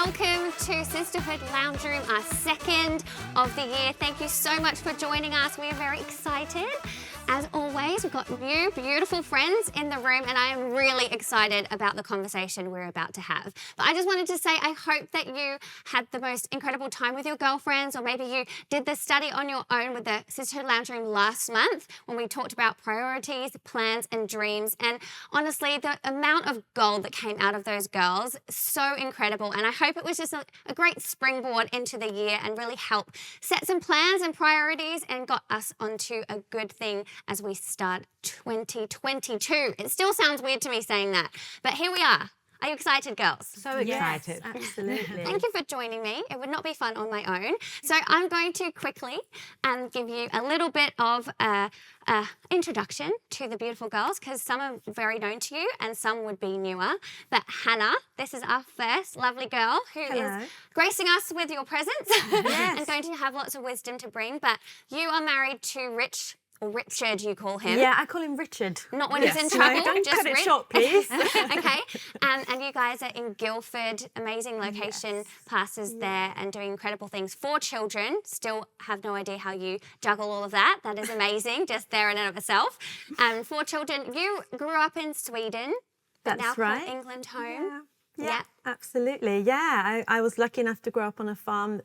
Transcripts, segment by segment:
welcome to Sisterhood Lounge Room, our second of the year. Thank you so much for joining us. We are very excited. As always, we've got new beautiful friends in the room and I am really excited about the conversation we're about to have. But I just wanted to say I hope that you had the most incredible time with your girlfriends, or maybe you did the study on your own with the Sisterhood Lounge Room last month when we talked about priorities, plans and dreams. And honestly, the amount of gold that came out of those girls, so incredible. And I hope it was just a great springboard into the year and really helped set some plans and priorities and got us onto a good thing as we start 2022. It still sounds weird to me saying that, but here we are. Are you excited, girls? So excited. Yes, absolutely. Thank you for joining me. It would not be fun on my own. So I'm going to quickly give you a little bit of introduction to the beautiful girls, because some are very known to you and some would be newer. But Hannah, this is our first lovely girl who is gracing us with your presence and going to have lots of wisdom to bring. But you are married to Rich. Or Richard, you call him. Yeah, I call him Richard. Not when he's in trouble. No, don't just cut it Rich. short, please. Okay, and you guys are in Guildford, amazing location, pastors there and doing incredible things for children. Still have no idea how you juggle all of that. That is amazing, just there in and of itself. For children, you grew up in Sweden, but That's now right. call England home. Yeah, absolutely. Yeah, I was lucky enough to grow up on a farm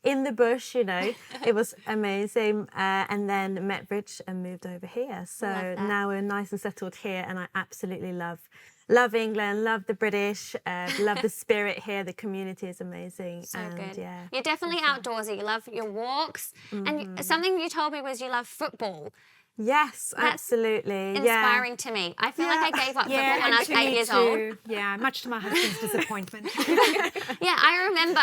in the bush, you know. It was amazing. And then met Rich and moved over here. So now we're nice and settled here, and I absolutely love England, love the British, love the spirit here. The community is amazing. So and, good. Yeah, You're definitely outdoorsy. You love your walks. And something you told me was you love football. yes, That's absolutely. Inspiring to me. I feel like I gave up football when I was 8 years old. Yeah, much to my husband's disappointment. Yeah, I remember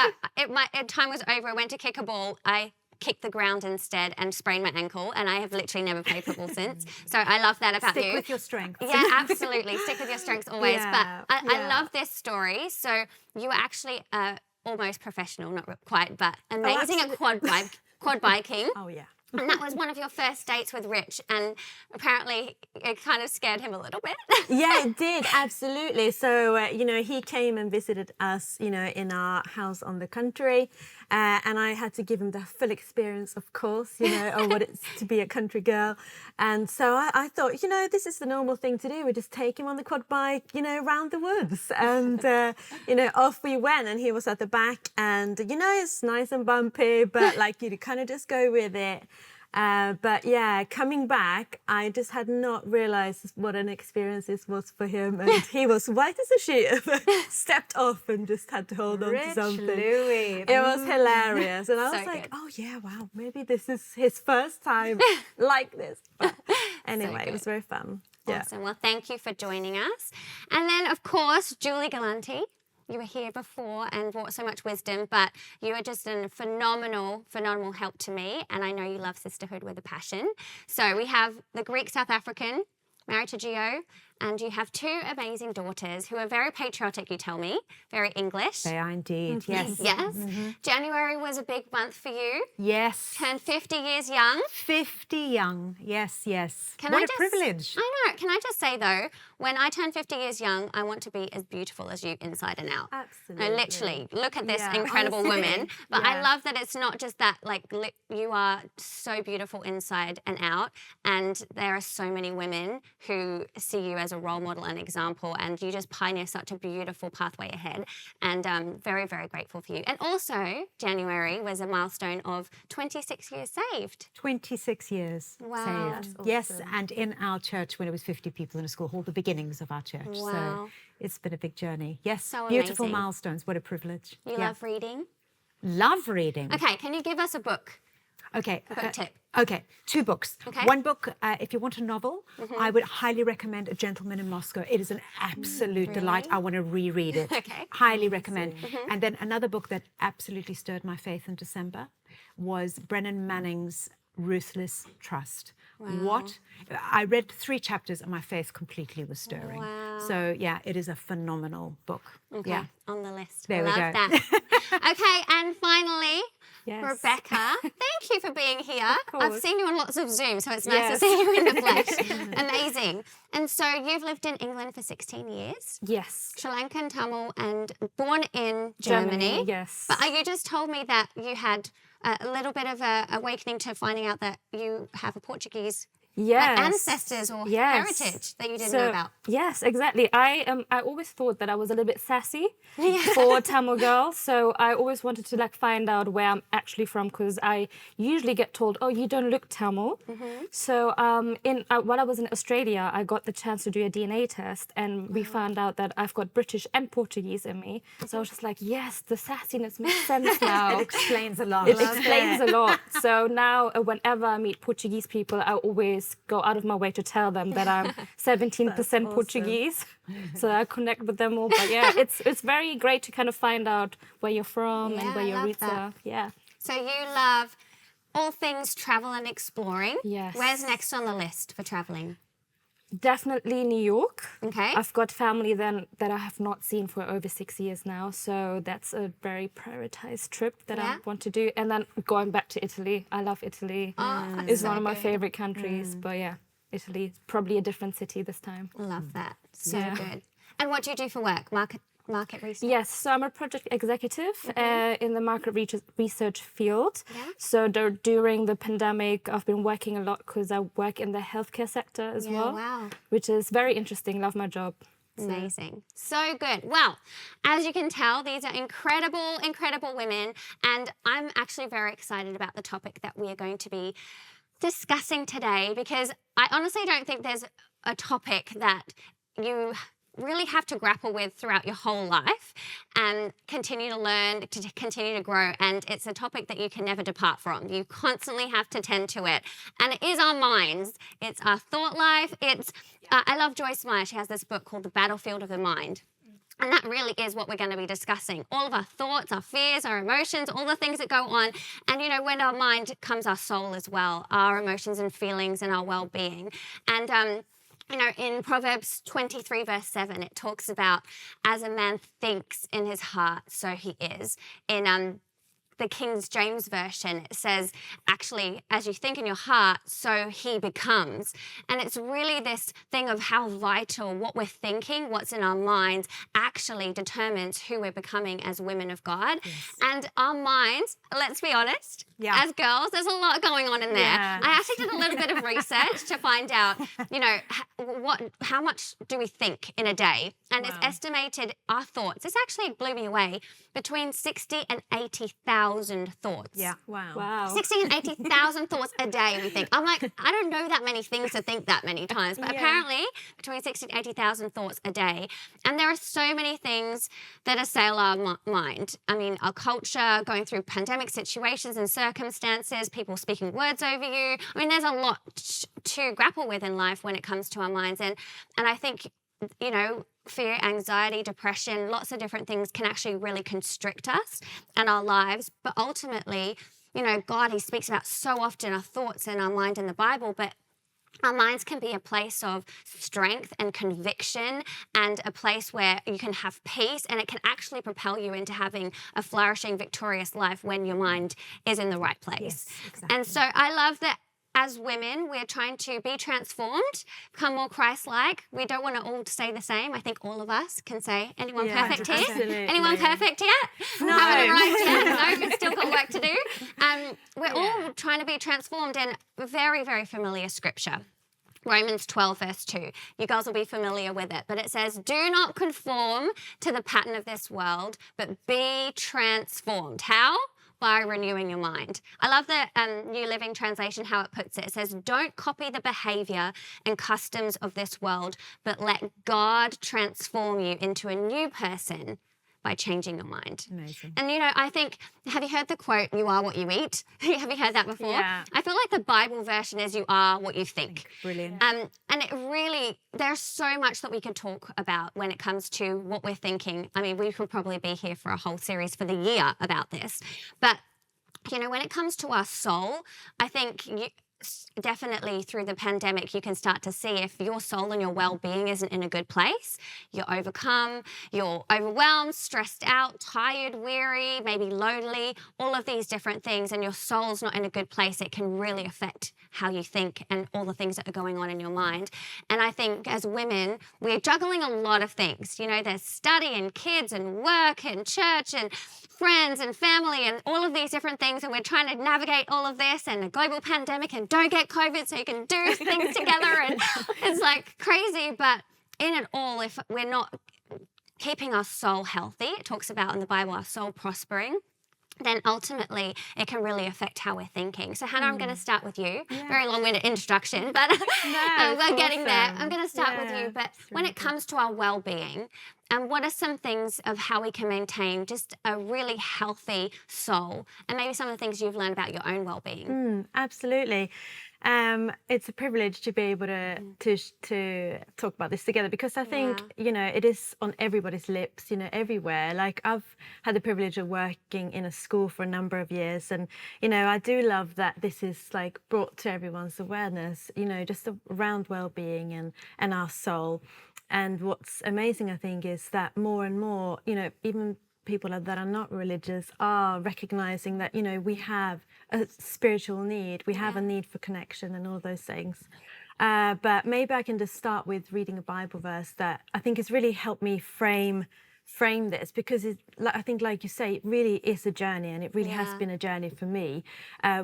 time was over. I went to kick a ball. I kicked the ground instead and sprained my ankle, and I have literally never played football since. So I love that about you. Stick with your strength. Yeah, absolutely. Stick with your strengts always. But I love this story. So you were actually almost professional, not quite, but amazing at quad biking. Oh, yeah. And that was one of your first dates with Rich, and apparently it kind of scared him a little bit. Yeah, it did, absolutely. So, you know, he came and visited us, you know, in our house on the country, and I had to give him the full experience, of course, you know, of what it's to be a country girl. And so I thought, you know, this is the normal thing to do. We just take him on the quad bike, you know, around the woods. And, you know, off we went, and he was at the back, and, you know, it's nice and bumpy, but like you kind of just go with it. But yeah, coming back, I just had not realised what an experience this was for him. And he was white as a sheet, stepped off and just had to hold on to something. Louis. It was hilarious. And I was So like, good. oh yeah, wow, maybe this is his first time like this. But anyway, it was very fun. Yeah. Awesome. Well, thank you for joining us. And then, of course, Julie Galante. You were here before and brought so much wisdom, but you are just a phenomenal help to me. And I know you love sisterhood with a passion. So we have the Greek South African, married to Gio, and you have two amazing daughters who are very patriotic, you tell me, very English. They are indeed, yes. Yes. January was a big month for you. Yes. Turned 50 years young. 50 young, yes. What What a privilege. I know. Can I just say, though, when I turn 50 years young, I want to be as beautiful as you inside and out. Absolutely. No, literally. Look at this Yeah. incredible woman. But I Yeah. love that it's not just that, like, you are so beautiful inside and out. And there are so many women who see you as a role model and example. And you just pioneer such a beautiful pathway ahead. And very, very grateful for you. And also, January was a milestone of 26 years saved. 26 years Wow. saved. That's Yes, awesome. and in our church when it was 50 people in a school hall, the beginnings of our church. Wow. So it's been a big journey. Yes, So beautiful amazing. milestones. What a privilege. You Yeah. love reading. Love reading. Okay, can you give us a book? Okay. Book tip. Okay, two books. Okay. One book, if you want a novel, I would highly recommend A Gentleman in Moscow. It is an absolute delight. I want to reread it. Okay. Highly recommend. And then another book that absolutely stirred my faith in December was Brennan Manning's Ruthless Trust. what? I read 3 chapters and my face completely was stirring. Wow. So yeah, it is a phenomenal book. Okay, Yeah. on the list. There we Love go. that. Okay, and finally, Yes. Rebecca, thank you for being here. course. I've seen you on lots of Zoom, so it's nice Yes. to see you in the flesh. Amazing. And so you've lived in England for 16 years. Yes. Sri Lankan, Tamil, and born in Germany. Yes. But you just told me that you had a little bit of a awakening to finding out that you have a Portuguese Yes. ancestors or Yes. heritage that you didn't know about. Yes, exactly. I always thought that I was a little bit sassy for a Tamil girl, so I always wanted to find out where I'm actually from, because I usually get told, "Oh, you don't look Tamil." So while I was in Australia, I got the chance to do a DNA test, and we found out that I've got British and Portuguese in me. So I was just like, yes, the sassiness makes sense now. It explains a lot. It explains a lot. So now, whenever I meet Portuguese people, I always go out of my way to tell them that I'm 17% Portuguese, so I connect with them all. But yeah, it's very great to kind of find out where you're from Yeah, and where I your love roots that. are. Yeah. So you love all things travel and exploring. Yes. Where's next on the list for traveling? Definitely New York. Okay. I've got family then that I have not seen for over 6 years now, so that's a very prioritized trip that Yeah. I want to do. And then going back to Italy. I love Italy. that's It's so one of my good. favorite countries. But yeah, Italy, probably a different city this time. Love that. So Yeah. good. And what do you do for work? Market research? Yes, so I'm a project executive in the market research field. Yeah. So during the pandemic, I've been working a lot because I work in the healthcare sector as Yeah, well, wow. which is very interesting. Love my job. Amazing. So good. Well, as you can tell, these are incredible, incredible women. And I'm actually very excited about the topic that we are going to be discussing today, because I honestly don't think there's a topic that you really have to grapple with throughout your whole life and continue to learn, to continue to grow. And it's a topic that you can never depart from. You constantly have to tend to it. And it is our minds. It's our thought life. I love Joyce Meyer. She has this book called The Battlefield of the Mind. And that really is what we're going to be discussing. All of our thoughts, our fears, our emotions, all the things that go on. And, when our mind comes our soul as well, our emotions and feelings and our well-being. And, in Proverbs 23, verse 7, it talks about, as a man thinks in his heart, so he is. In the King James Version, it says, actually, as you think in your heart, so he becomes. And it's really this thing of how vital what we're thinking, what's in our minds, actually determines who we're becoming as women of God. Yes. And our minds, let's be honest, as girls, there's a lot going on in there. Yeah. I actually did a little bit of research to find out, how much do we think in a day? And it's estimated, our thoughts, this actually blew me away, between 60 and 80,000 thoughts. Yeah. Wow. 60 and 80,000 thoughts a day, we think. I'm like, I don't know that many things to think that many times, but apparently between 60 and 80,000 thoughts a day. And there are so many things that assail our mind. I mean, our culture, going through pandemic situations and circumstances, people speaking words over you. I mean, there's a lot to grapple with in life when it comes to our minds. And I think, fear, anxiety, depression, lots of different things can actually really constrict us and our lives. But ultimately, God, he speaks about so often our thoughts and our mind in the Bible, but our minds can be a place of strength and conviction and a place where you can have peace, and it can actually propel you into having a flourishing, victorious life when your mind is in the right place. Yes, exactly. And so I love that as women, we're trying to be transformed, become more Christ-like. We don't want to all stay the same. I think all of us can say, anyone perfect here? absolutely. Anyone perfect yet? No. Haven't arrived yet? No, we've still got work to do. We're all trying to be transformed in very, very familiar scripture. Romans 12, verse 2. You girls will be familiar with it, but it says, do not conform to the pattern of this world, but be transformed. How? By renewing your mind. I love the New Living Translation, how it puts it. It says, don't copy the behavior and customs of this world, but let God transform you into a new person by changing your mind. Amazing. And I think, have you heard the quote, you are what you eat? Have you heard that before? Yeah. I feel like the Bible version is you are what you think. Brilliant. And it really, there's so much that we could talk about when it comes to what we're thinking. I mean, we could probably be here for a whole series for the year about this. But, when it comes to our soul, I think definitely through the pandemic, you can start to see if your soul and your well-being isn't in a good place. You're overcome, you're overwhelmed, stressed out, tired, weary, maybe lonely, all of these different things, and your soul's not in a good place. It can really affect how you think and all the things that are going on in your mind. And I think as women, we're juggling a lot of things. You know, there's study and kids and work and church and friends and family and all of these different things, and we're trying to navigate all of this and a global pandemic and don't get COVID so you can do things together, and it's like crazy. But in it all, if we're not keeping our soul healthy, it talks about in the Bible our soul prospering, then ultimately it can really affect how we're thinking. So Hannah, I'm going to start with you. Very long-winded introduction, but we're getting there. I'm going to start with you. But when it comes to our well-being, and what are some things of how we can maintain just a really healthy soul, and maybe some of the things you've learned about your own well-being? Absolutely. It's a privilege to be able to talk about this together, because I think, you know, it is on everybody's lips, you know, everywhere. Like, I've had the privilege of working in a school for a number of years, and, you know, I do love that this is like brought to everyone's awareness, you know, just around well-being and our soul. And what's amazing, I think, is that more and more, you know, even people that are not religious are recognizing that, you know, we have a spiritual need, we have a need for connection and all those things. But maybe I can just start with reading a Bible verse that I think has really helped me frame this, because I think, like you say, it really is a journey, and it really has been a journey for me,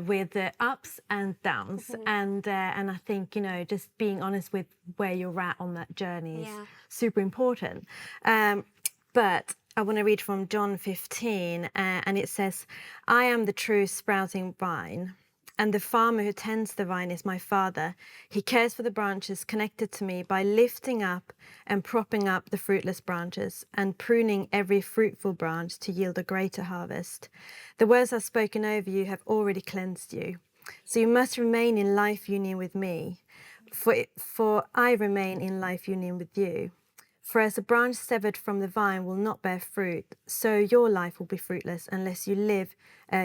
with the ups and downs. And I think, you know, just being honest with where you're at on that journey is super important. But I want to read from John 15, and it says, "I am the true sprouting vine, and the farmer who tends the vine is my Father. He cares for the branches connected to me by lifting up and propping up the fruitless branches and pruning every fruitful branch to yield a greater harvest. The words I've spoken over you have already cleansed you. So you must remain in life union with me, for I remain in life union with you. For as a branch severed from the vine will not bear fruit, so your life will be fruitless unless you live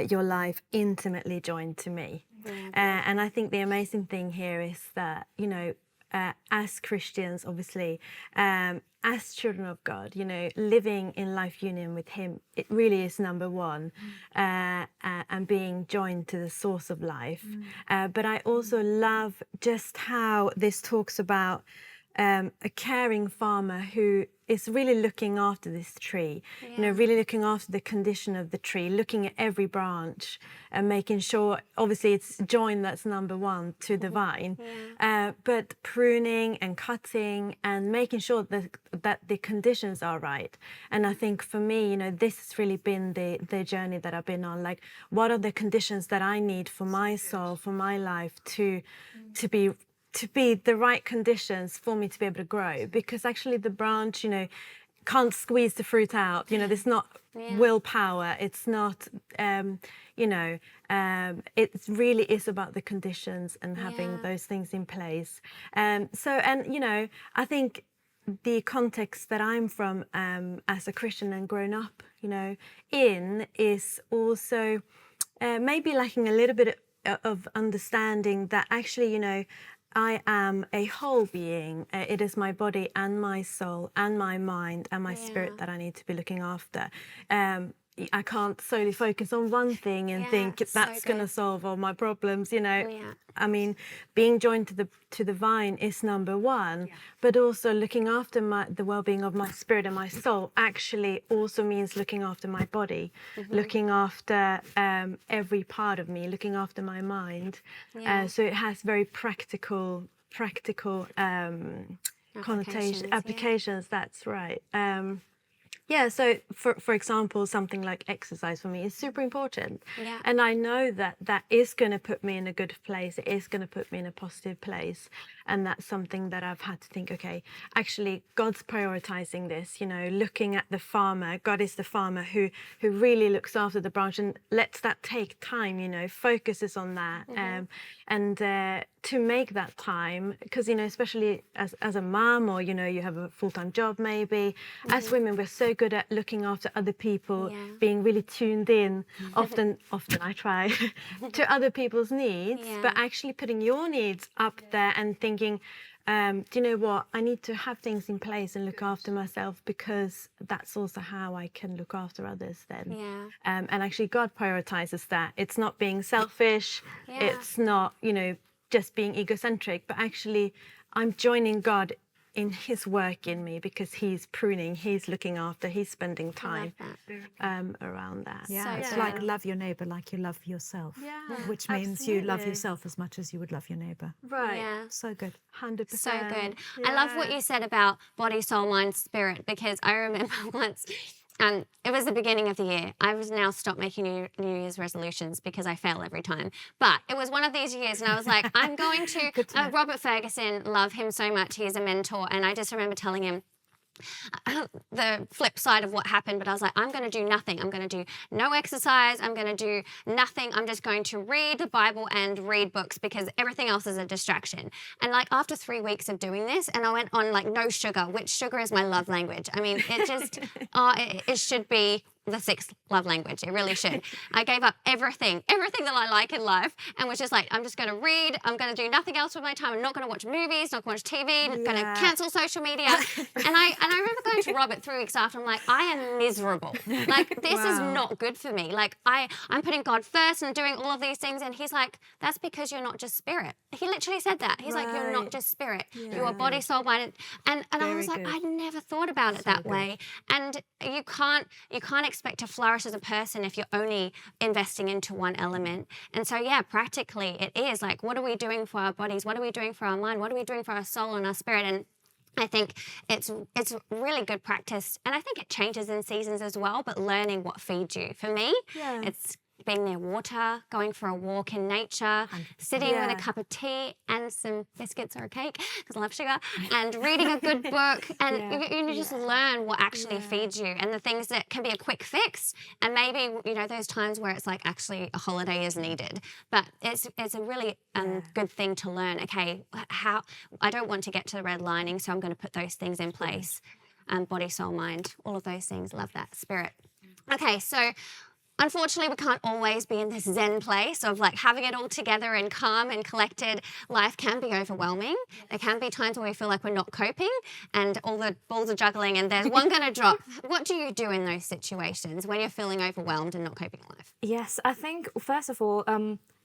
your life intimately joined to me." And I think the amazing thing here is that, you know, as Christians, obviously, as children of God, you know, living in life union with Him, it really is number one, and being joined to the source of life. But I also love just how this talks about a caring farmer who is really looking after this tree, you know, really looking after the condition of the tree, looking at every branch and making sure, obviously it's join that's number one to the vine, but pruning and cutting and making sure that the conditions are right. And I think for me, you know, this has really been the journey that I've been on. Like, what are the conditions that I need for my soul, for my life to be the right conditions for me to be able to grow? Because actually the branch, you know, can't squeeze the fruit out. You know, there's not willpower. It's not, you know, it really is about the conditions and having those things in place. And, you know, I think the context that I'm from as a Christian and grown up, you know, in is also maybe lacking a little bit of understanding that actually, you know, I am a whole being. It is my body and my soul and my mind and my spirit that I need to be looking after. I can't solely focus on one thing and think that's going to solve all my problems, you know. I mean, being joined to the vine is number one, but also looking after the well-being of my spirit and my soul actually also means looking after my body, looking after every part of me, looking after my mind. So it has very practical applications. That's right. So for example, something like exercise for me is super important. And I know that is going to put me in a good place. It is going to put me in a positive place. And that's something that I've had to think, okay, actually God's prioritizing this, you know, looking at the farmer. God is the farmer who really looks after the branch and lets that take time, you know, focuses on that. And to make that time, because, you know, especially as a mom, or, you know, you have a full-time job maybe, as women, we're so good at looking after other people, being really tuned in. Often I try to other people's needs, but actually putting your needs up there and thinking, do you know what, I need to have things in place and look after myself, because that's also how I can look after others then. And actually God prioritizes that. It's not being selfish, it's not, you know, just being egocentric, but actually I'm joining God in his work in me, because he's pruning, he's looking after, he's spending time around that. Yeah, So it's good. like love your neighbour like you love yourself, which means you love yourself as much as you would love your neighbour. Right. Yeah. So good. 100%. So good. I love what you said about body, soul, mind, spirit, because I remember once, it was the beginning of the year. I was now stopped making New Year's resolutions because I fail every time. But it was one of these years, and I was like, I'm going to Robert Ferguson, love him so much. He's a mentor. And I just remember telling him, the flip side of what happened, but I was like, I'm going to do nothing. I'm going to do no exercise. I'm going to do nothing. I'm just going to read the Bible and read books, because everything else is a distraction. And like after 3 weeks of doing this, and I went on like no sugar, which sugar is my love language. I mean, it just, it should be the 6th love language. It really should. I gave up everything that I like in life, and was just like, I'm just going to read. I'm going to do nothing else with my time. I'm not going to watch movies, not going to watch TV, going to cancel social media. and I remember going to Robert 3 weeks after. I'm like, I am miserable. Like, this is not good for me. Like, I'm putting God first and doing all of these things. And he's like, that's because you're not just spirit. He literally said that. He's like, you're not just spirit. You are body, soul, mind. And I was like, I'd never thought about it that way. And you can't expect to flourish as a person if you're only investing into one element. And so, yeah, practically it is like, what are we doing for our bodies? What are we doing for our mind? What are we doing for our soul and our spirit? And I think it's really good practice. And I think it changes in seasons as well, but learning what feeds you. For me, it's being near water, going for a walk in nature, sitting with a cup of tea and some biscuits or a cake, because I love sugar, and reading a good book. And you just learn what actually feeds you, and the things that can be a quick fix. And maybe, you know, those times where it's like actually a holiday is needed. But it's a really good thing to learn. Okay, how I don't want to get to the red lining, so I'm going to put those things in place. Body, soul, mind, all of those things. Love that. Spirit. Okay, so unfortunately, we can't always be in this Zen place of like having it all together and calm and collected. Life can be overwhelming. There can be times where we feel like we're not coping and all the balls are juggling and there's one going to drop. What do you do in those situations when you're feeling overwhelmed and not coping in life? Yes, I think, first of all,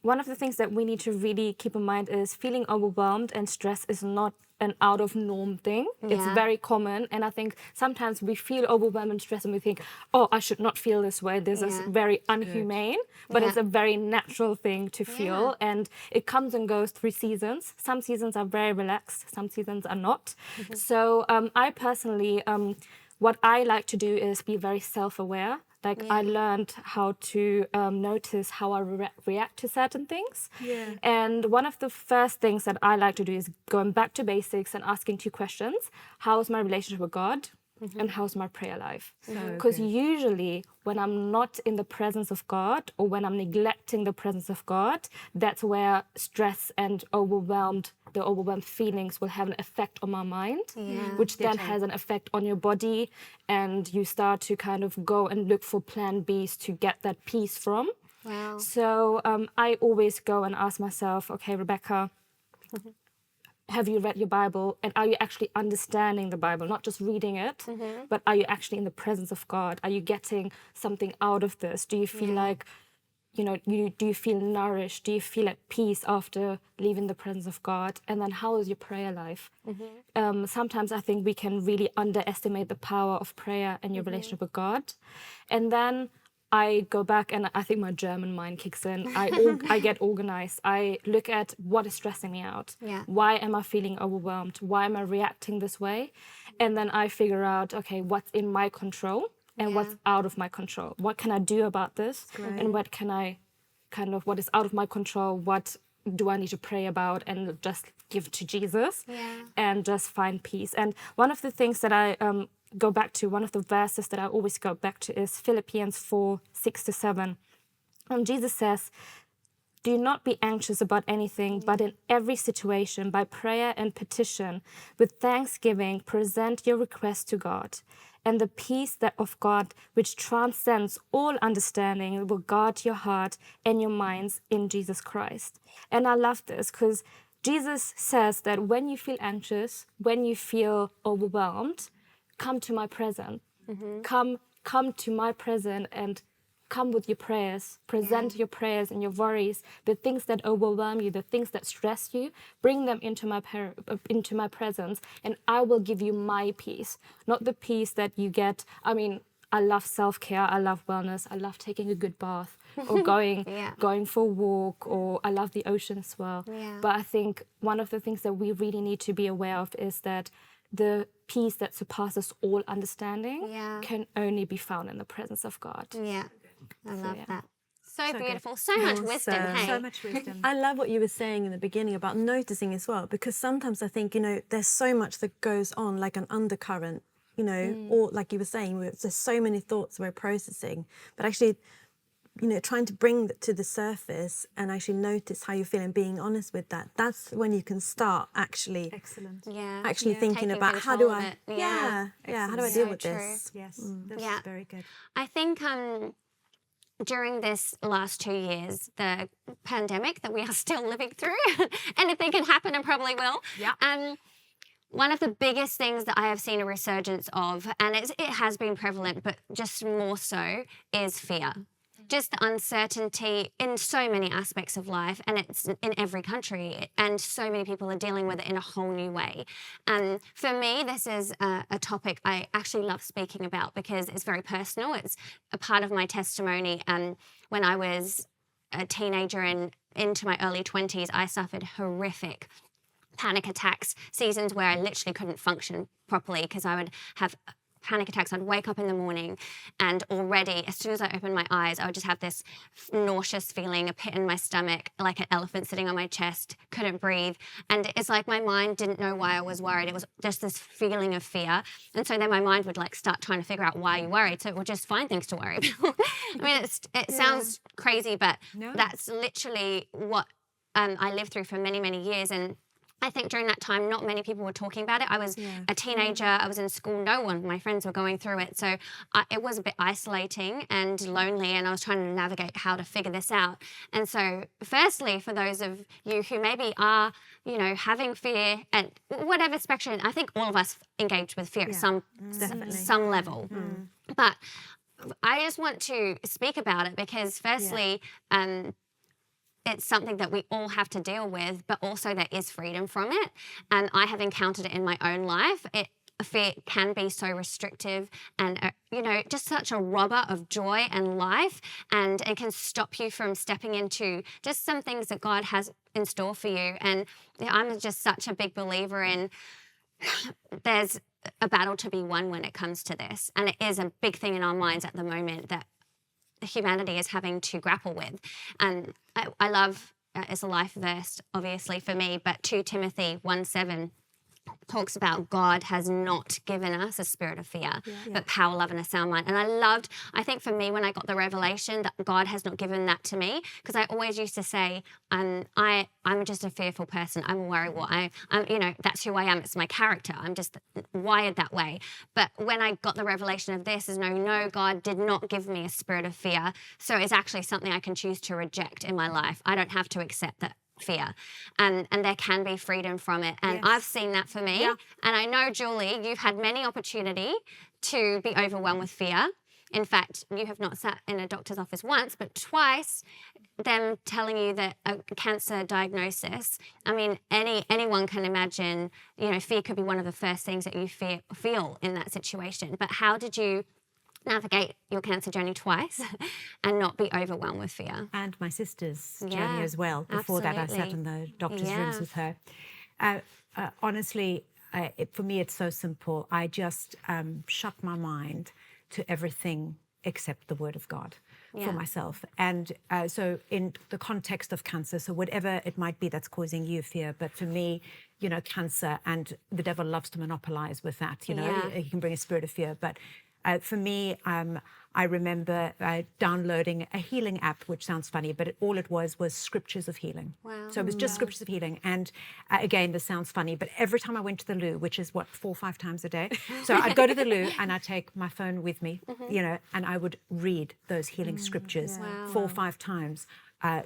one of the things that we need to really keep in mind is feeling overwhelmed and stress is not an out of norm thing. It's very common. And I think sometimes we feel overwhelmed and stressed and we think, oh, I should not feel this way. This is very unhumane, but it's a very natural thing to feel. And it comes and goes through seasons. Some seasons are very relaxed. Some seasons are not. So I personally, what I like to do is be very self-aware. Like I learned how to notice how I react to certain things. And one of the first things that I like to do is going back to basics and asking 2 questions. How's my relationship with God? And how's my prayer life? Because usually when I'm not in the presence of God or when I'm neglecting the presence of God, that's where stress and the overwhelmed feelings will have an effect on my mind, which then has an effect on your body, and you start to kind of go and look for plan Bs to get that peace from. So I always go and ask myself, okay, Rebecca, have you read your Bible, and are you actually understanding the Bible? Not just reading it, but are you actually in the presence of God? Are you getting something out of this? Do you feel like, you know, do you feel nourished? Do you feel at peace after leaving the presence of God? And then how is your prayer life? Sometimes I think we can really underestimate the power of prayer and your relationship with God. And then I go back and I think my German mind kicks in. I get organized. I look at what is stressing me out. Why am I feeling overwhelmed? Why am I reacting this way? And then I figure out, okay, what's in my control and what's out of my control. What can I do about this? And what can I what is out of my control? What do I need to pray about and just give to Jesus Yeah. and just find peace. And one of the things that I go back to, one of the verses that I always go back to is Philippians 4:6-7. And Jesus says, do not be anxious about anything, but in every situation, by prayer and petition, with thanksgiving, present your request to God. And the peace that of God, which transcends all understanding, will guard your heart and your minds in Jesus Christ. And I love this because Jesus says that when you feel anxious, when you feel overwhelmed, come to my presence. Come to my presence and come with your prayers, present your prayers and your worries, the things that overwhelm you, the things that stress you, bring them into my presence, and I will give you my peace, not the peace that you get. I mean, I love self-care, I love wellness, I love taking a good bath or going for a walk, or I love the ocean as well. Yeah. But I think one of the things that we really need to be aware of is that the peace that surpasses all understanding can only be found in the presence of God. Yeah. I love yeah. that. So good. beautiful. So much wisdom, Awesome. hey? So much wisdom. I love what you were saying in the beginning about noticing as well, because sometimes I think, there's so much that goes on, like an undercurrent, or like you were saying, there's so many thoughts we're processing, but actually, trying to bring that to the surface and actually notice how you feel and being honest with that. That's when you can start actually Excellent. Yeah. thinking Taking about how do control of I, it. Yeah. how do I So deal with true. this? Yes, that's Yeah. very good. I think during this last 2 years, the pandemic that we are still living through, anything can happen and probably will. Yeah. One of the biggest things that I have seen a resurgence of, and it has been prevalent, but just more so, is fear. Just the uncertainty in so many aspects of life, and it's in every country, and so many people are dealing with it in a whole new way. And for me, this is a topic I actually love speaking about because it's very personal. It's a part of my testimony. When I was a teenager and into my early 20s, I suffered horrific panic attacks, seasons where I literally couldn't function properly because I would have panic attacks. I'd wake up in the morning and already, as soon as I opened my eyes, I would just have this nauseous feeling, a pit in my stomach, like an elephant sitting on my chest, couldn't breathe. And it's like my mind didn't know why I was worried. It was just this feeling of fear. And so then my mind would start trying to figure out why you're worried. So it would just find things to worry about. I mean, it sounds crazy, but that's literally what I lived through for many, many years. And I think during that time, not many people were talking about it. I was a teenager, I was in school, no one, my friends were going through it. So it was a bit isolating and lonely, and I was trying to navigate how to figure this out. And so firstly, for those of you who maybe are, having fear at whatever spectrum, I think all of us engage with fear at some level. But I just want to speak about it because firstly, it's something that we all have to deal with, but also there is freedom from it. And I have encountered it in my own life. Fear can be so restrictive and, just such a robber of joy and life. And it can stop you from stepping into just some things that God has in store for you. And I'm just such a big believer in there's a battle to be won when it comes to this. And it is a big thing in our minds at the moment that humanity is having to grapple with. And I love, it's a life verse, obviously, for me, but 2 Timothy 1:7 talks about God has not given us a spirit of fear, but power, love, and a sound mind. And I think for me, when I got the revelation that God has not given that to me, because I always used to say, I'm just a fearful person. I'm a worrywart. That's who I am. It's my character. I'm just wired that way. But when I got the revelation of this, is no, God did not give me a spirit of fear. So it's actually something I can choose to reject in my life. I don't have to accept that fear, and there can be freedom from it, and I've seen that for me. And I know, Julie, you've had many opportunity to be overwhelmed with fear. In fact, you have not sat in a doctor's office once, but twice, them telling you that a cancer diagnosis. I mean, anyone can imagine, fear could be one of the first things that you feel in that situation. But how did you navigate your cancer journey twice and not be overwhelmed with fear? And my sister's journey as well. Before that, I sat in the doctor's rooms with her. Honestly, for me, it's so simple. I just shut my mind to everything accept the word of God Yeah. for myself. And so in the context of cancer, so whatever it might be that's causing you fear, but for me, you know, cancer, and the devil loves to monopolize with that, you know, Yeah. he can bring a spirit of fear. But for me, I remember downloading a healing app, which sounds funny, but all it was scriptures of healing. Wow. So it was just scriptures of healing. And again, this sounds funny, but every time I went to the loo, which is what, 4 or 5 times a day. So I'd go to the loo and I'd take my phone with me, you know, and I would read those healing scriptures 4 or 5 times. I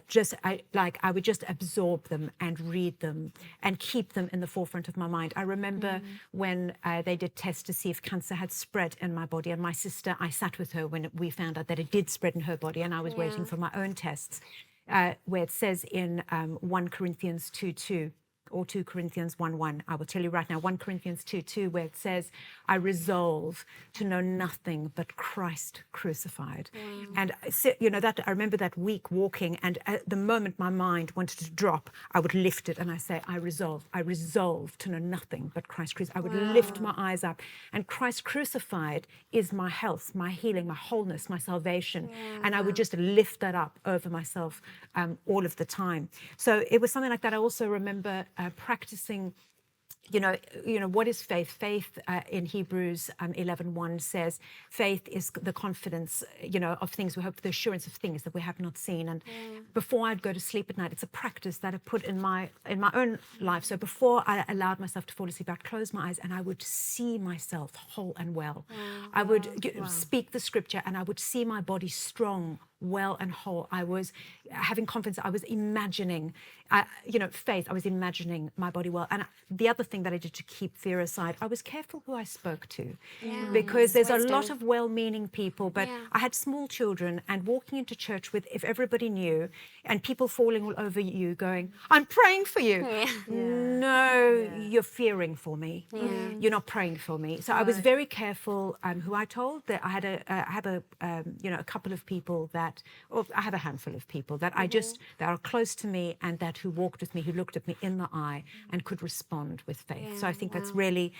would just absorb them and read them and keep them in the forefront of my mind. I remember when they did tests to see if cancer had spread in my body, and my sister, I sat with her when we found out that it did spread in her body, and I was waiting for my own tests, where it says in 1 Corinthians 2:2 or 2 Corinthians 1:1. I will tell you right now, 1 Corinthians 2:2, where it says, I resolve to know nothing but Christ crucified. And, you know, that I remember that week walking, and at the moment my mind wanted to drop, I would lift it and I say, I resolve to know nothing but Christ crucified. I would lift my eyes up, and Christ crucified is my health, my healing, my wholeness, my salvation. And I would just lift that up over myself all of the time. So it was something like that. I also remember practicing, you know, what is faith? Faith in Hebrews 11:1 says, faith is the confidence, you know, of things we hope, the assurance of things that we have not seen. And before I'd go to sleep at night, it's a practice that I put in my own life. So before I allowed myself to fall asleep, I'd close my eyes and I would see myself whole and well. I would speak the scripture and I would see my body strong, well and whole. I was having confidence. I was imagining, you know, faith. I was imagining my body well. And the other thing that I did to keep fear aside, I was careful who I spoke to, because there's a lot of well-meaning people, but I had small children, and walking into church with, if everybody knew, and people falling all over you going, I'm praying for you. No, you're fearing for me. You're not praying for me. So I was very careful who I told. That I have a couple of people that, or I have a handful of people that I just, that are close to me, and that who walked with me, who looked at me in the eye and could respond with faith. So I think that's really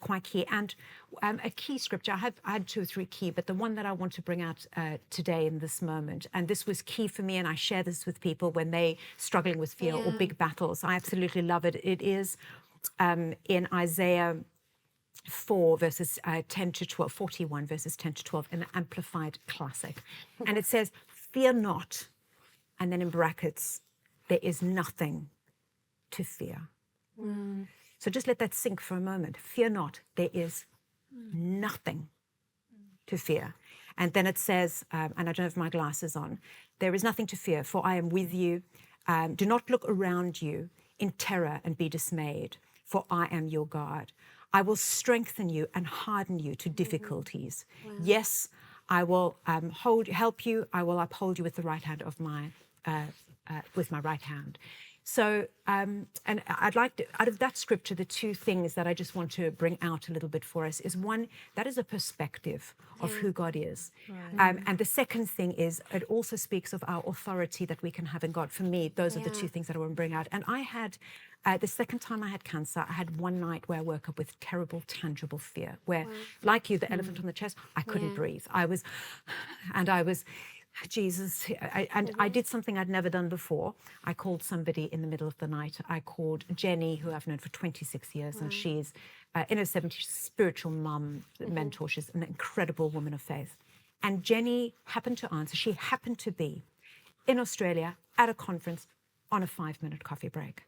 quite key. And a key scripture, I had 2 or 3 key, but the one that I want to bring out today in this moment, and this was key for me, and I share this with people when they struggling with fear or big battles. I absolutely love it. It is in Isaiah 4 verses 10 to 12, 41 verses 10 to 12, an amplified classic. And it says, fear not, and then in brackets, there is nothing to fear. So just let that sink for a moment. Fear not, there is nothing to fear. And then it says, and I don't have my glasses on, there is nothing to fear, for I am with you. Do not look around you in terror and be dismayed, for I am your God. I will strengthen you and harden you to difficulties. Yes, I will help you. I will uphold you with the right hand of my right hand. So, and I'd like to, out of that scripture, the 2 things that I just want to bring out a little bit for us is, one, that is a perspective of who God is. And the second thing is, it also speaks of our authority that we can have in God. For me, those are the 2 things that I want to bring out. And I had, the second time I had cancer, I had one night where I woke up with terrible, tangible fear, where, like you, the elephant on the chest, I couldn't breathe. I was, Jesus, I did something I'd never done before. I called somebody in the middle of the night. I called Jenny, who I've known for 26 years, and she's in her 70s, spiritual mum, mentor. She's an incredible woman of faith. And Jenny happened to answer. She happened to be in Australia at a conference on a 5-minute coffee break.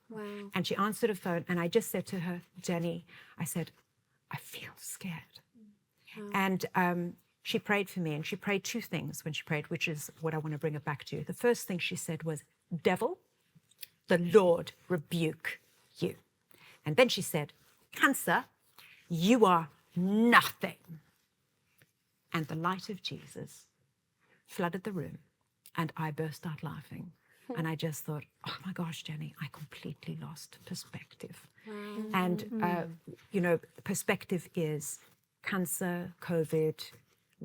And she answered her phone, and I just said to her, Jenny, I said, I feel scared. And she prayed for me, and she prayed 2 things when she prayed, which is what I want to bring it back to. The first thing she said was, devil, the Lord rebuke you. And then she said, cancer, you are nothing. And the light of Jesus flooded the room, and I burst out laughing. And I just thought, oh my gosh, Jenny, I completely lost perspective. And, you know, perspective is cancer, COVID,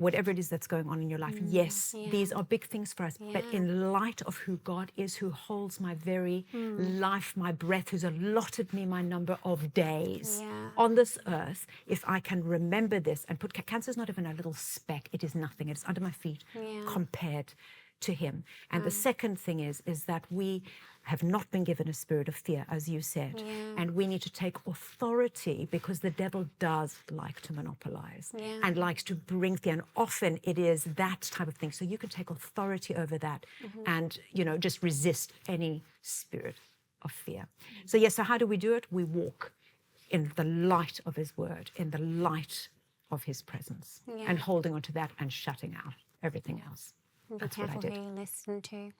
whatever it is that's going on in your life. Yes, these are big things for us, but in light of who God is, who holds my very life, my breath, who's allotted me my number of days on this earth, if I can remember this and put cancer is not even a little speck, it is nothing, it's under my feet compared to him. And the second thing is that we have not been given a spirit of fear, as you said, and we need to take authority, because the devil does like to monopolize and likes to bring fear, and often it is that type of thing. So you can take authority over that and, you know, just resist any spirit of fear. So yes, so how do we do it? We walk in the light of his word, in the light of his presence, and holding on to that and shutting out everything else. That's what I did. Be careful who you listen to.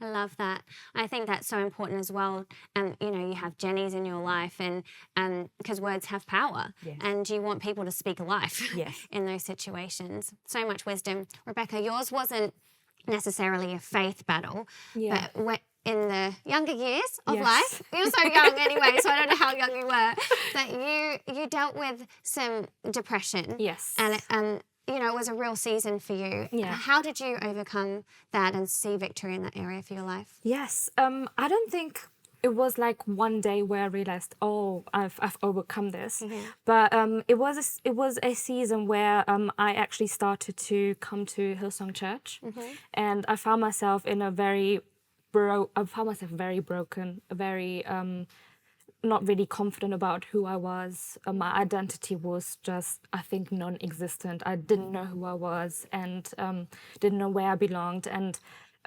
I love that. I think that's so important as well. And you know, you have Jennies in your life, and because words have power, and you want people to speak life in those situations. So much wisdom. Rebecca, yours wasn't necessarily a faith battle, but in the younger years of life, you're so young anyway, so I don't know how young you were, but you dealt with some depression. Yes. And you know, it was a real season for you. Yeah. How did you overcome that and see victory in that area for your life? Yes. I don't think it was like one day where I realized, oh, I've overcome this. But it was a season where I actually started to come to Hillsong Church, and I found myself in a very broken, very not really confident about who I was. My identity was just, I think, non-existent. I didn't know who I was, and didn't know where I belonged. And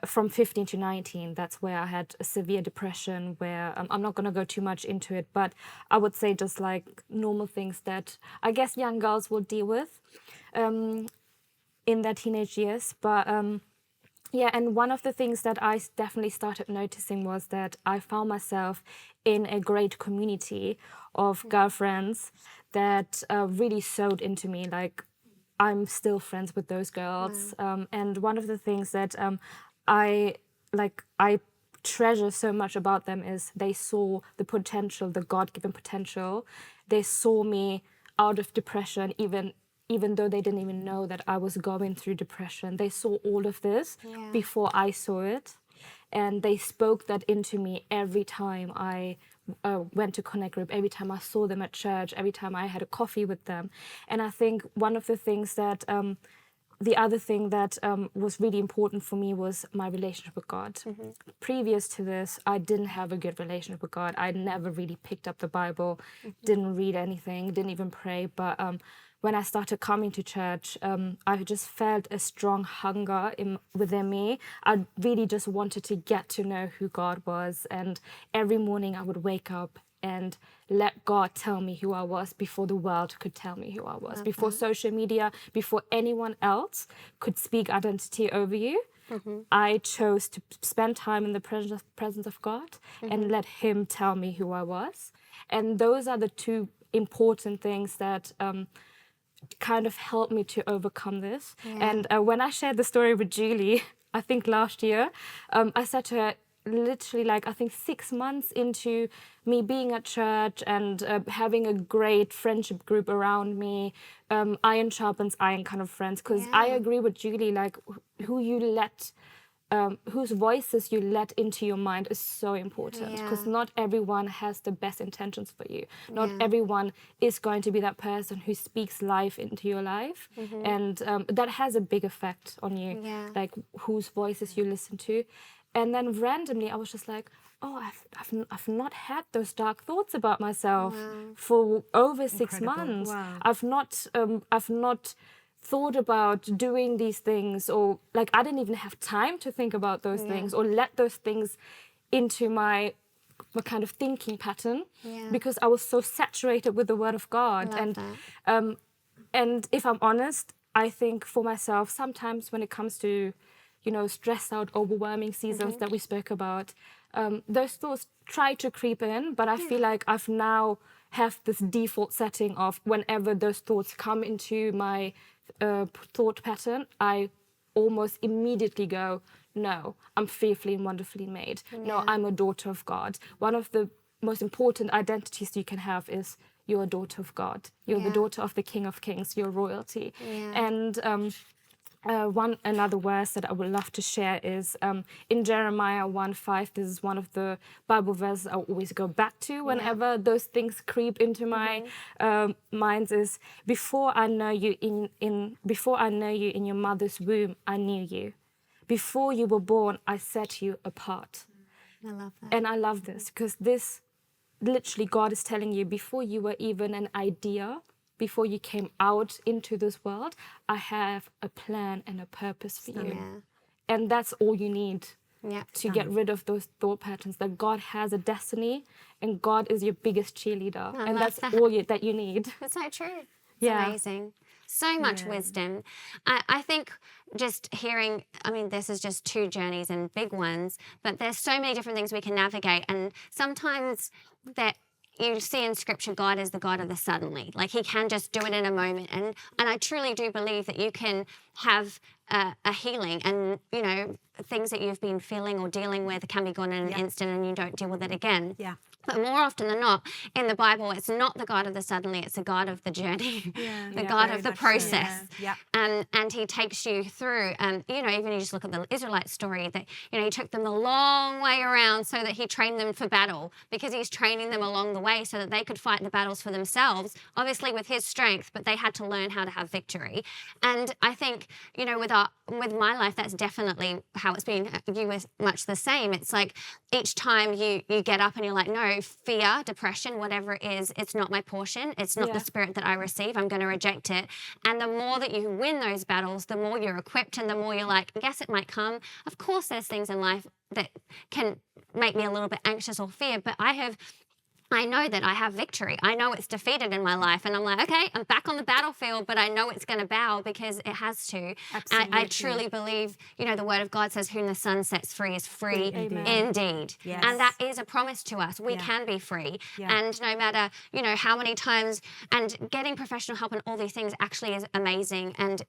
from 15 to 19, that's where I had a severe depression, where I'm not going to go too much into it, but I would say just like normal things that I guess young girls will deal with in their teenage years. But yeah, and one of the things that I definitely started noticing was that I found myself in a great community of girlfriends that really sewed into me. Like, I'm still friends with those girls. And one of the things that I treasure so much about them is they saw the potential, the God-given potential. They saw me out of depression, even though they didn't even know that I was going through depression. They saw all of this before I saw it. And they spoke that into me every time I went to Connect Group, every time I saw them at church, every time I had a coffee with them. And I think one of the things that, the other thing that was really important for me was my relationship with God. Previous to this, I didn't have a good relationship with God. I never really picked up the Bible, didn't read anything, didn't even pray. But when I started coming to church, I just felt a strong hunger within me. I really just wanted to get to know who God was. And every morning I would wake up and let God tell me who I was before the world could tell me who I was, before social media, before anyone else could speak identity over you. I chose to spend time in the presence of God and let Him tell me who I was. And those are the two important things that kind of helped me to overcome this. And when I shared the story with Julie, I think last year, I said to her, literally like I think 6 months into me being at church and having a great friendship group around me, iron sharpens iron kind of friends, because I agree with Julie, like who you let whose voices you let into your mind is so important, because not everyone has the best intentions for you. Not everyone is going to be that person who speaks life into your life, and that has a big effect on you, like whose voices you listen to. And then randomly I was just like, oh, I've not had those dark thoughts about myself for over 6 months. I've not thought about doing these things, or like I didn't even have time to think about those things or let those things into my kind of thinking pattern, because I was so saturated with the Word of God. And if I'm honest, I think for myself, sometimes when it comes to, you know, stressed out, overwhelming seasons that we spoke about, those thoughts try to creep in, but I feel like I've now have this default setting of whenever those thoughts come into my thought pattern, I almost immediately go, no, I'm fearfully and wonderfully made. No, I'm a daughter of God. One of the most important identities you can have is you're a daughter of God. You're the daughter of the King of Kings. You're royalty. And Another verse that I would love to share is in Jeremiah 1:5. This is one of the Bible verses I always go back to whenever those things creep into my mind. Is before I know you in your mother's womb, I knew you. Before you were born, I set you apart. I love that. And I love this because this literally God is telling you before you were even an idea. Before you came out into this world, I have a plan and a purpose for you. Yeah. And that's all you need Yeah. to get rid of those thought patterns, that God has a destiny and God is your biggest cheerleader. And that's all that you need. That's so true. It's Yeah. amazing. So much wisdom. I think just hearing, I mean, this is just 2 journeys and big ones, but there's so many different things we can navigate. And sometimes that you see in scripture, God is the God of the suddenly. Like he can just do it in a moment. And I truly do believe that you can have a healing and, you know, things that you've been feeling or dealing with can be gone in an instant and you don't deal with it again. Yeah. But more often than not, in the Bible, it's not the God of the suddenly, it's the God of the journey, the God very of the much so. process. Yeah. And he takes you through, you know, even you just look at the Israelite story, that, you know, he took them a long way around so that he trained them for battle, because he's training them along the way so that they could fight the battles for themselves, obviously with his strength, but they had to learn how to have victory. And I think, you know, with my life, that's definitely how it's been. You were much the same. It's like each time you get up and you're like, no, fear, depression, whatever it is, it's not my portion. It's not the spirit that I receive. I'm going to reject it. And the more that you win those battles, the more you're equipped and the more you're like, yes, it might come. Of course, there's things in life that can make me a little bit anxious or fear, but I know that I have victory. I know it's defeated in my life. And I'm like, okay, I'm back on the battlefield, but I know it's going to bow because it has to. Absolutely. I truly believe, you know, the word of God says, whom the Son sets free is free indeed. Yes. And that is a promise to us. We can be free. Yeah. And no matter, you know, how many times, and getting professional help and all these things actually is amazing. And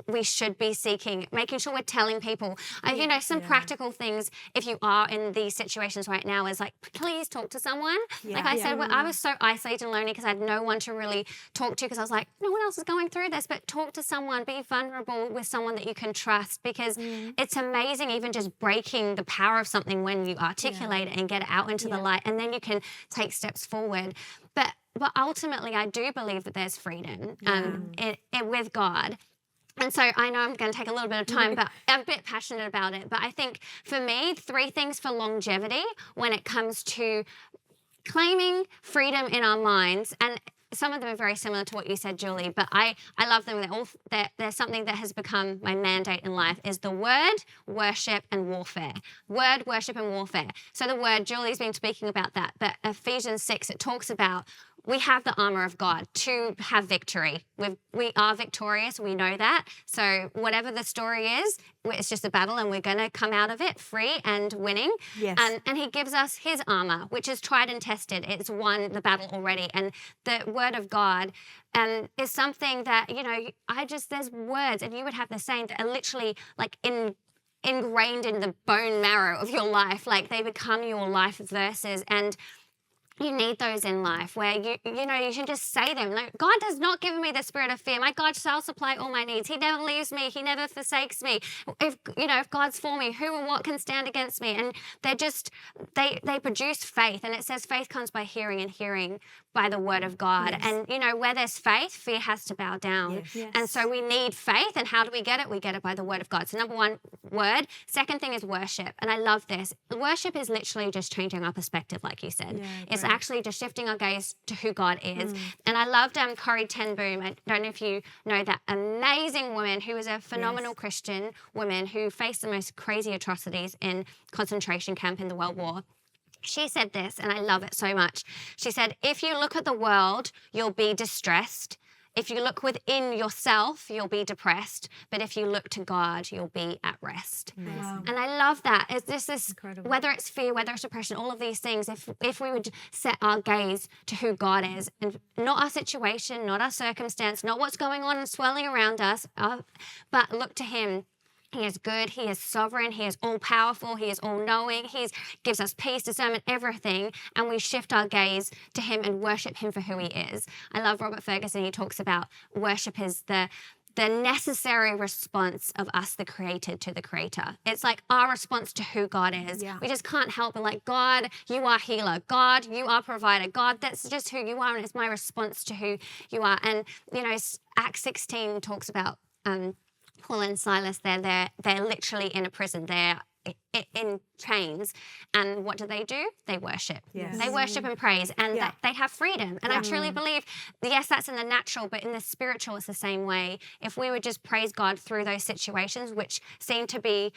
we should be seeking, making sure we're telling people, you know, some practical things if you are in these situations right now is like, please talk to someone. Like I said, I was so isolated and lonely because I had no one to really talk to, because I was like, no one else is going through this, but talk to someone, be vulnerable with someone that you can trust, because it's amazing even just breaking the power of something when you articulate it and get it out into the light, and then you can take steps forward. But ultimately, I do believe that there's freedom with God. And so I know I'm going to take a little bit of time, but I'm a bit passionate about it. But I think for me, 3 things for longevity when it comes to claiming freedom in our minds, and some of them are very similar to what you said, Julie, but I love them. They're something that has become my mandate in life, is the word, worship, and warfare. Word, worship, and warfare. So the word, Julie's been speaking about that, but Ephesians 6, it talks about we have the armor of God to have victory. We are victorious. We know that. So whatever the story is, it's just a battle, and we're going to come out of it free and winning. Yes. And he gives us his armor, which is tried and tested. It's won the battle already. And the word of God is something that, you know, there's words, and you would have the same, that are literally like ingrained in the bone marrow of your life. Like they become your life verses. And you need those in life where you know you can just say them. Like, God does not give me the spirit of fear. My God shall supply all my needs. He never leaves me. He never forsakes me. If God's for me, who and what can stand against me? And they're just they produce faith. And it says faith comes by hearing, and hearing by the word of God. Yes. And you know, where there's faith, fear has to bow down. Yes. Yes. And so we need faith. And how do we get it? We get it by the word of God. So number 1, word. Second thing is worship. And I love this. Worship is literally just changing our perspective, like you said. Yeah, it's actually just shifting our gaze to who God is. And I loved Corrie Ten Boom. I don't know if you know that amazing woman who was a phenomenal Christian woman who faced the most crazy atrocities in concentration camp in the World War. She said this, and I love it so much. She said, if you look at the world, you'll be distressed. If you look within yourself, you'll be depressed. But if you look to God, you'll be at rest. Wow. And I love that. It's this incredible. Whether it's fear, whether it's depression, all of these things, if we would set our gaze to who God is, and not our situation, not our circumstance, not what's going on and swirling around us, but look to him. He is good. He is sovereign. He is all-powerful. He is all-knowing. He gives us peace, discernment, everything. And we shift our gaze to him and worship him for who he is. I love Robert Ferguson. He talks about worship is the the necessary response of us, the created, to the creator. It's like our response to who God is. Yeah. We just can't help but like, God, you are healer. God, you are provider. God, that's just who you are, and it's my response to who you are. And, you know, Acts 16 talks about Paul and Silas. They're literally in a prison. They're in chains, and what do? They worship. Yes. They worship and praise, and they have freedom. And I truly believe, yes, that's in the natural, but in the spiritual it's the same way. If we would just praise God through those situations which seem to be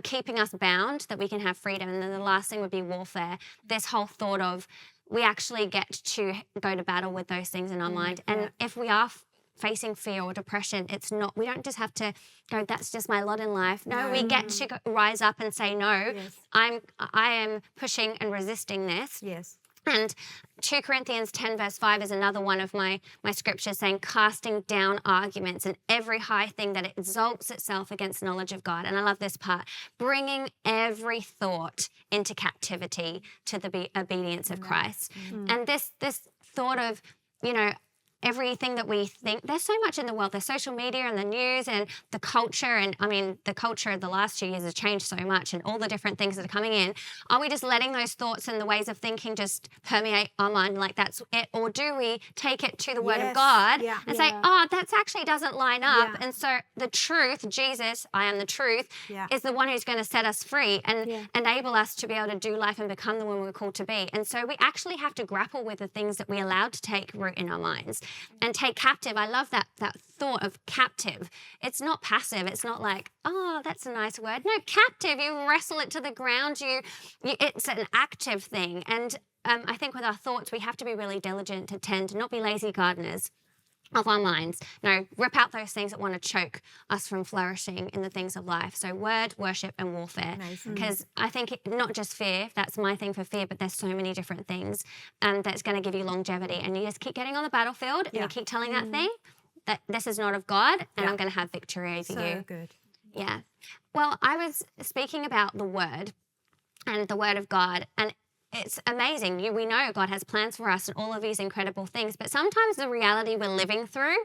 keeping us bound, that we can have freedom. And then the last thing would be warfare. This whole thought of we actually get to go to battle with those things in our mind. And if we are facing fear or depression, it's not, we don't just have to go, that's just my lot in life. No, we get to rise up and say, no, I am pushing and resisting this. Yes. And 2 Corinthians 10 verse 5 is another one of my scriptures, saying, casting down arguments and every high thing that exalts itself against knowledge of God. And I love this part, bringing every thought into captivity to the obedience of Christ. And this thought of, you know, everything that we think, there's so much in the world, there's social media and the news and the culture, and I mean the culture of the last 2 years has changed so much, and all the different things that are coming in. Are we just letting those thoughts and the ways of thinking just permeate our mind like that's it, or do we take it to the Word of God and say, oh, that actually doesn't line up, and so the truth, Jesus, I am the truth, is the one who's going to set us free and enable us to be able to do life and become the one we're called to be. And so we actually have to grapple with the things that we allowed to take root in our minds and take captive. I love that thought of captive. It's not passive. It's not like, oh, that's a nice word. No, captive. You wrestle it to the ground. It's an active thing. And I think with our thoughts, we have to be really diligent to tend to not be lazy gardeners of our minds. No, rip out those things that want to choke us from flourishing in the things of life. So word, worship, and warfare. Because I think not just fear, that's my thing for fear, but there's so many different things that's going to give you longevity. And you just keep getting on the battlefield and you keep telling that thing that this is not of God, and I'm going to have victory over you. So good. Yeah. Well, I was speaking about the word and the word of God, and it's amazing. We know God has plans for us and all of these incredible things, but sometimes the reality we're living through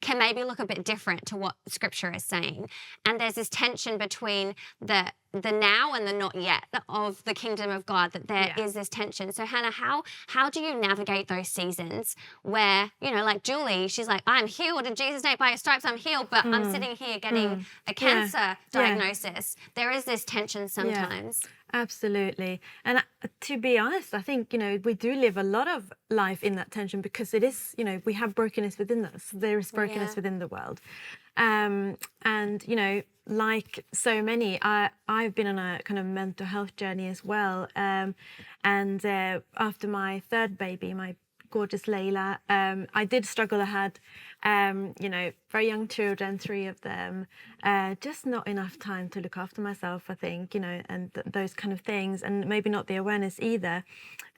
can maybe look a bit different to what Scripture is saying. And there's this tension between the now and the not yet of the kingdom of God, that there is this tension. So Hannah, how do you navigate those seasons where, you know, like Julie, she's like, I'm healed in Jesus' name, by your stripes I'm healed, but I'm sitting here getting a cancer diagnosis. There is this tension sometimes. Absolutely. And to be honest, I think, you know, we do live a lot of life in that tension, because it is, you know, we have brokenness within us. There is brokenness within the world. And, you know, like so many, I've been on a kind of mental health journey as well. And after my third baby, my gorgeous Layla, I did struggle. I had, you know, very young children, 3 of them, just not enough time to look after myself, I think, you know, and those kind of things, and maybe not the awareness either.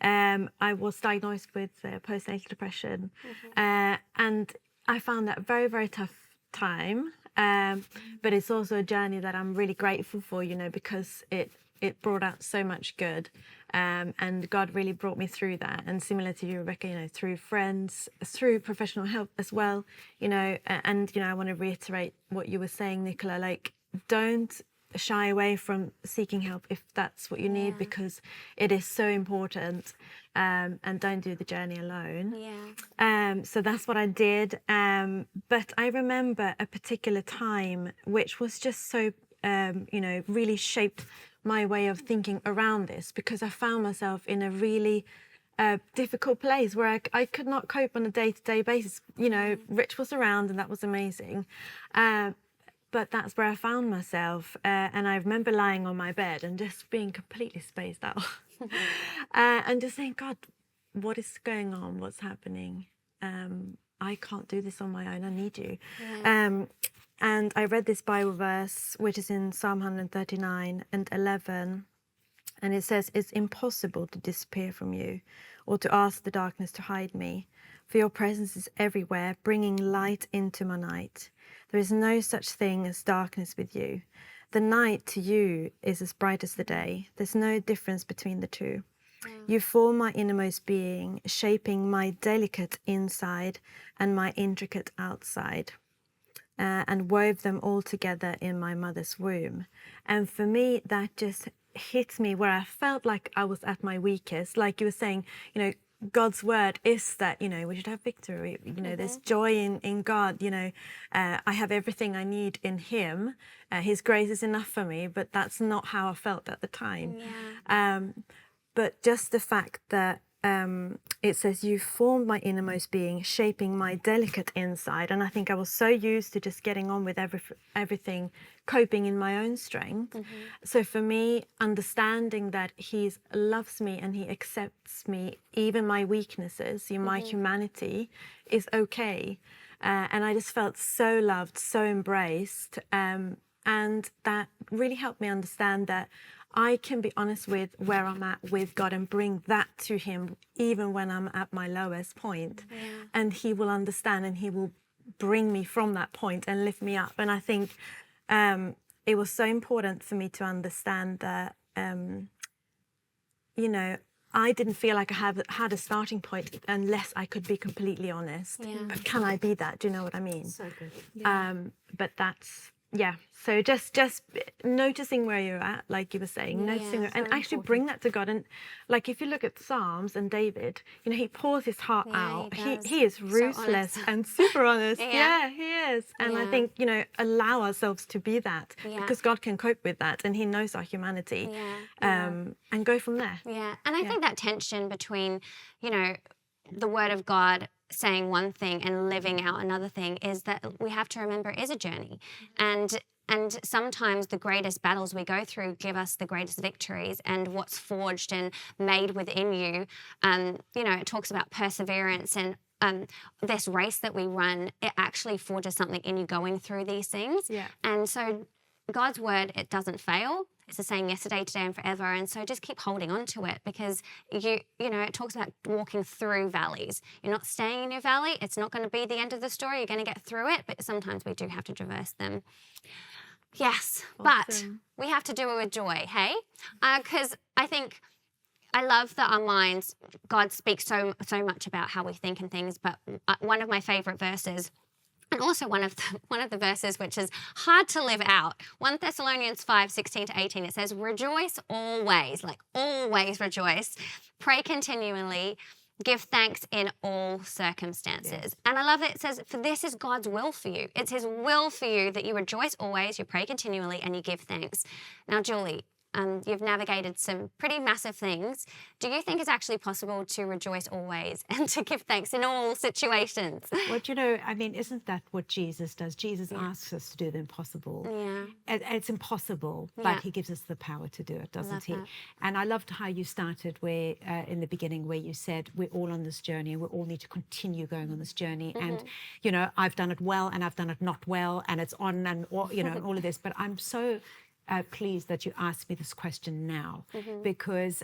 I was diagnosed with postnatal depression, and I found that very, very tough time. But it's also a journey that I'm really grateful for, you know, because it brought out so much good. And God really brought me through that. And similar to you, Rebecca, you know, through friends, through professional help as well, you know, and, you know, I want to reiterate what you were saying, Nicola, like, don't shy away from seeking help if that's what you need, because it is so important. And don't do the journey alone. So that's what I did. But I remember a particular time which was just so, you know, really shaped my way of thinking around this, because I found myself in a really difficult place where I could not cope on a day-to-day basis. You know, Rich was around and that was amazing. But that's where I found myself. And I remember lying on my bed and just being completely spaced out. And just saying, God, what is going on? What's happening? I can't do this on my own. I need you. And I read this Bible verse, which is in Psalm 139 and 11. And it says, it's impossible to disappear from you, or to ask the darkness to hide me. For your presence is everywhere, bringing light into my night. There is no such thing as darkness with you. The night to you is as bright as the day. There's no difference between the two. You form my innermost being, shaping my delicate inside and my intricate outside. and wove them all together in my mother's womb. And for me, that just hit me where I felt like I was at my weakest. Like you were saying, you know, God's word is that, you know, we should have victory. You know, there's joy in God. You know, I have everything I need in Him. His grace is enough for me, but that's not how I felt at the time. But just the fact that it says, you formed my innermost being, shaping my delicate inside. And I think I was so used to just getting on with everything, coping in my own strength. So for me, understanding that He loves me and He accepts me, even my weaknesses, my humanity, is okay. And I just felt so loved, so embraced. And that really helped me understand that I can be honest with where I'm at with God and bring that to Him even when I'm at my lowest point. And He will understand and He will bring me from that point and lift me up. And I think it was so important for me to understand that, you know, I didn't feel like I had a starting point unless I could be completely honest. But can I be that? Do you know what I mean? So good. But that's... Yeah, so just noticing where you're at, like you were saying, noticing and actually bring that to God. And like if you look at Psalms and David, you know, he pours his heart out. He is ruthless and super honest. Yeah, he is. And I think, you know, allow ourselves to be that because God can cope with that and He knows our humanity. And go from there. And I think that tension between, you know, the Word of God saying one thing and living out another thing is that we have to remember it is a journey. And sometimes the greatest battles we go through give us the greatest victories, and what's forged and made within you. You know, it talks about perseverance and this race that we run, it actually forges something in you going through these things. And so God's word, it doesn't fail. It's the same yesterday, today, and forever. And so just keep holding on to it because, you know, it talks about walking through valleys. You're not staying in your valley. It's not going to be the end of the story. You're going to get through it, but sometimes we do have to traverse them. Yes, but we have to do it with joy, hey? Because I think I love that our minds, God speaks so much about how we think and things, but one of my favourite verses, and also one of the verses which is hard to live out, 1 Thessalonians 5:16-18, it says, rejoice always, like always rejoice, pray continually, give thanks in all circumstances. And I love that it says, for this is God's will for you. It's His will for you that you rejoice always, you pray continually, and you give thanks. Now, Julie, you've navigated some pretty massive things. Do you think it's actually possible to rejoice always and to give thanks in all situations? Well, you know, I mean, isn't that what Jesus does? Jesus asks us to do the impossible. And it's impossible, but He gives us the power to do it, doesn't He? And I loved how you started where, in the beginning, where you said we're all on this journey and we all need to continue going on this journey. And, you know, I've done it well and I've done it not well and it's on and, you know, and all of this. But I'm so pleased that you asked me this question now because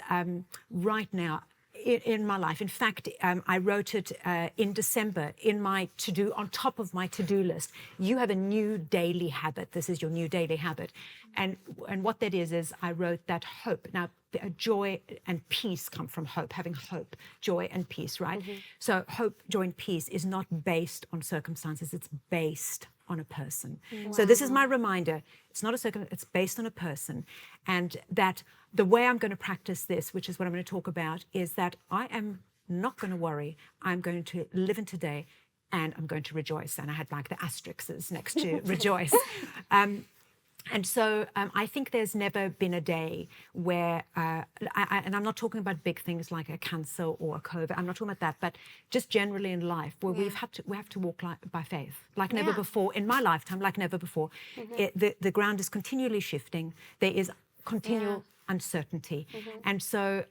right now in my life, in fact, I wrote it in December in my to-do, on top of my to-do list. You have a new daily habit. This is your new daily habit. And what that is I wrote that hope. Now, joy and peace come from hope, having hope, joy and peace, right? So hope, joy and peace is not based on circumstances. It's based on a person. So this is my reminder. It's not a circumstance, it's based on a person. And that the way I'm going to practice this, which is what I'm going to talk about, is that I am not going to worry. I'm going to live in today and I'm going to rejoice. And I had like the asterisks next to rejoice. And so I think there's never been a day where, and I'm not talking about big things like a cancer or a COVID, I'm not talking about that, but just generally in life where we have to walk by faith, like never before, in my lifetime, like never before. The ground is continually shifting. There is continual uncertainty. And so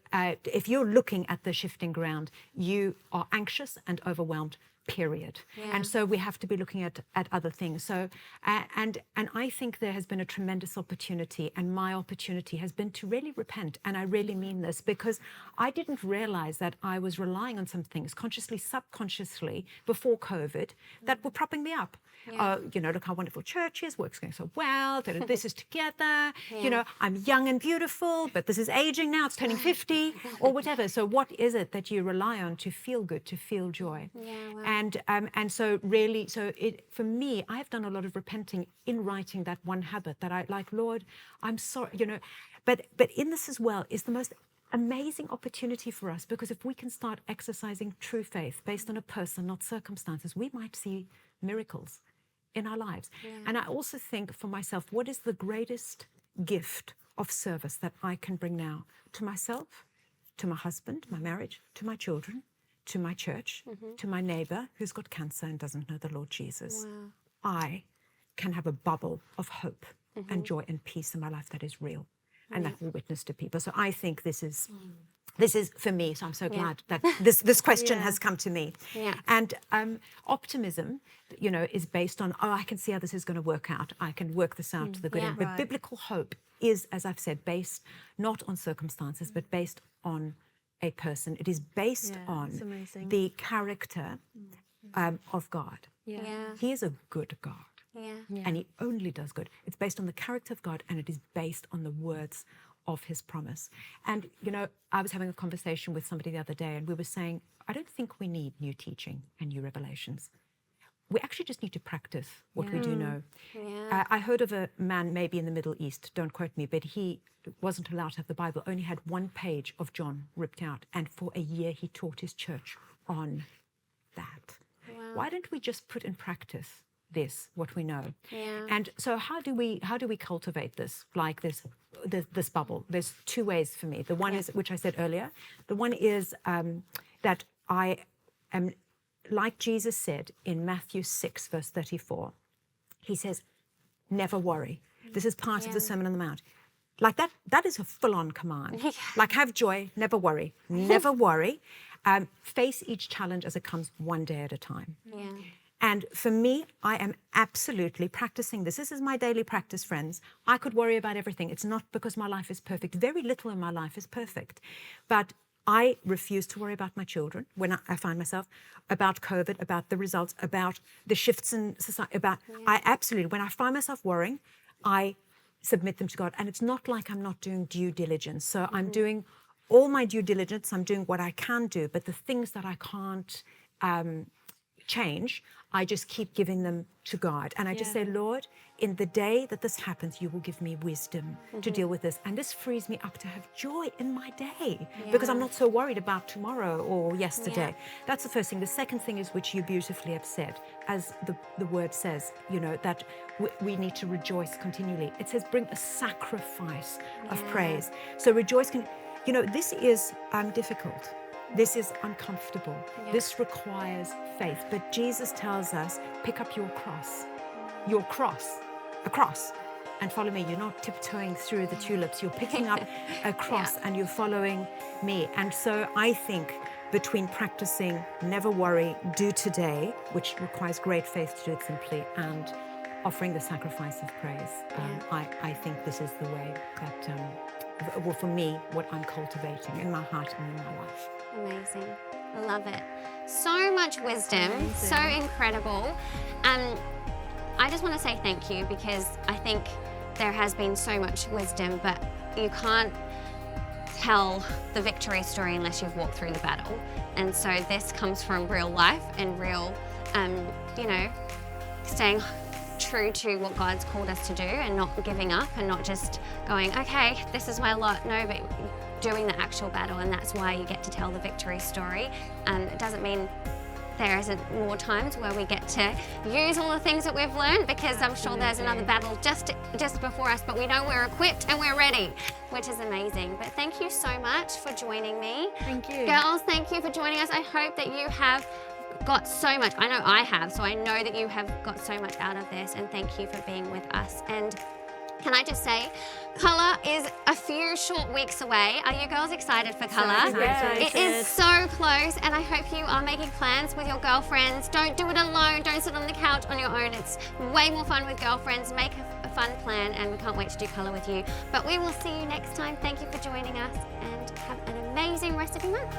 if you're looking at the shifting ground, you are anxious and overwhelmed. Period. And so we have to be looking at other things. So and I think there has been a tremendous opportunity, and my opportunity has been to really repent. And I really mean this because I didn't realize that I was relying on some things consciously, subconsciously before COVID that were propping me up. You know, look how wonderful church is, work's going so well, this is together, you know, I'm young and beautiful, but this is aging now, it's turning 50 or whatever. So what is it that you rely on to feel good, to feel joy? And so really, for me, I have done a lot of repenting in writing that one habit that I like, Lord, I'm sorry, but in this as well is the most amazing opportunity for us, because if we can start exercising true faith based on a person, not circumstances, we might see miracles in our lives. And I also think for myself, what is the greatest gift of service that I can bring now to myself, to my husband, my marriage, to my children, to my church, to my neighbor who's got cancer and doesn't know the Lord Jesus? I can have a bubble of hope and joy and peace in my life that is real, and that will witness to people. So I think this is for me. So I'm so glad that this question has come to me. And optimism, is based on, I can see how this is going to work out. I can work this out to the good end. But biblical hope is, as I've said, based not on circumstances, but based on a person. It is based on the character of God. He is a good God. And he only does good. It's based on the character of God, and it is based on the words of his promise. And, I was having a conversation with somebody the other day, and we were saying, I don't think we need new teaching and new revelations. We actually just need to practice what we do know. I heard of a man, maybe in the Middle East, don't quote me, but he wasn't allowed to have the Bible, only had one page of John ripped out. And for a year, he taught his church on that. Why don't we just put in practice what we know? And so how do we cultivate this, like this bubble? There's two ways for me. The one is, which I said earlier, the one is that I am, like Jesus said in Matthew 6, verse 34, he says, never worry. This is part of the Sermon on the Mount. Like that is a full-on command. Like, have joy, never worry, never worry. Face each challenge as it comes, one day at a time. And for me, I am absolutely practicing this. This is my daily practice, friends. I could worry about everything. It's not because my life is perfect. Very little in my life is perfect. But I refuse to worry about my children when I find myself, about COVID, about the results, about the shifts in society, I absolutely, when I find myself worrying, I submit them to God. And it's not like I'm not doing due diligence. So I'm doing all my due diligence. I'm doing what I can do. But the things that I can't change, I just keep giving them to God. And I just say, Lord, in the day that this happens, you will give me wisdom to deal with this. And this frees me up to have joy in my day because I'm not so worried about tomorrow or yesterday. That's the first thing. The second thing is, which you beautifully have said, as the word says, that we need to rejoice continually. It says, bring a sacrifice of praise. So rejoice. This is difficult. This is uncomfortable. This requires faith. But Jesus tells us, pick up your cross, a cross, and follow me. You're not tiptoeing through the tulips. You're picking up a cross and you're following me. And so I think between practicing never worry, do today, which requires great faith to do it simply, and offering the sacrifice of praise, I think this is the way that, for me, what I'm cultivating in my heart and in my life. Amazing. I love it. So much wisdom, so incredible. I just want to say thank you, because I think there has been so much wisdom, but you can't tell the victory story unless you've walked through the battle. And so this comes from real life and real, staying true to what God's called us to do and not giving up and not just going, okay, this is my lot. No, but doing the actual battle, and that's why you get to tell the victory story. It doesn't mean there isn't more times where we get to use all the things that we've learned, because I'm sure there's another battle just before us, but we know we're equipped and we're ready, which is amazing. But thank you so much for joining me. Thank you. Girls, thank you for joining us. I hope that you have got so much. I know I have, so I know that you have got so much out of this, and thank you for being with us. And can I just say, Colour is a few short weeks away. Are you girls excited for Colour? It is so close, and I hope you are making plans with your girlfriends. Don't do it alone. Don't sit on the couch on your own. It's way more fun with girlfriends. Make a fun plan, and we can't wait to do Colour with you. But we will see you next time. Thank you for joining us, and have an amazing rest of your month.